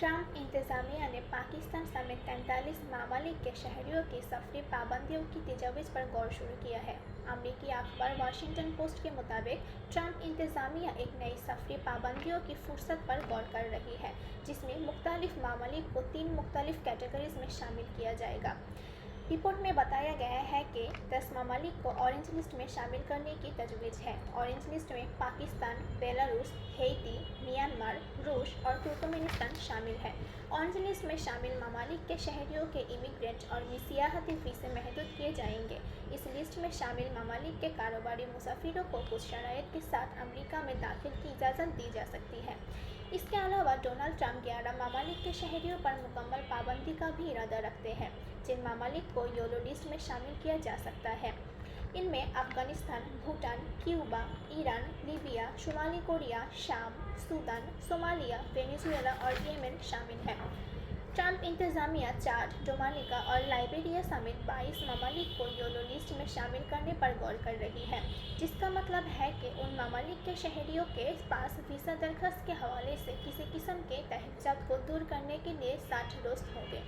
Trump इंतजामिया ने पाकिस्तान समेत 43 ममालिक के शहरियों की सफरी पाबंदियों की तजवीज़ पर गौर शुरू किया है। अमरीकी अखबार वाशिंगटन पोस्ट के मुताबिक ट्रंप इंतजामिया एक नई सफरी पाबंदियों की फुर्सत पर गौर कर रही है, जिसमें मुख्तलिफ ममालिक को 3 मुख्तलिफ कैटेगरीज में शामिल किया जाएगा। रिपोर्ट में बताया गया है कि 10 ममालिक को ऑरेंज लिस्ट में शामिल करने की तजवीज़ है। ऑरेंज लिस्ट में पाकिस्तान, बेलारूस, हैती, म्यांमार, रूस और तुर्कमेनिस्तान शामिल है। ऑरेंज लिस्ट में शामिल ममालिक के शहरियों के इमिग्रेंट और सियाहती वीज़े महदूद किए जाएंगे। इस लिस्ट में शामिल ममालिक के कारोबारी मुसाफिरों को कुछ शराइत के साथ अमरीका में दाखिल की इजाज़त दी जा सकती है। इसके अलावा डोनाल्ड ट्रंप 11 ममालिक के शहरियों पर मुकम्मल पाबंदी का भी इरादा रखते हैं, जिन ममालिक को येलो लिस्ट में शामिल किया जा सकता है। इनमें Afghanistan, Bhutan, Cuba, Iran, Libya, शुमाली कोरिया, शाम, सूडान, सोमालिया, वेनेजुएला और येमेन शामिल हैं। ट्रंप इंतजामिया चाद, डोमिनिका और लाइबेरिया समेत 22 ममालिक को येलो लिस्ट में शामिल करने पर गौर कर रही है, जिसका मतलब है कि उन ममालिक के शहरियों के पास वीज़ा दरख्वास्त के हवाले से किसी किस्म के तहज़्ज़ुब को दूर करने के लिए 60 रोज़ होंगे।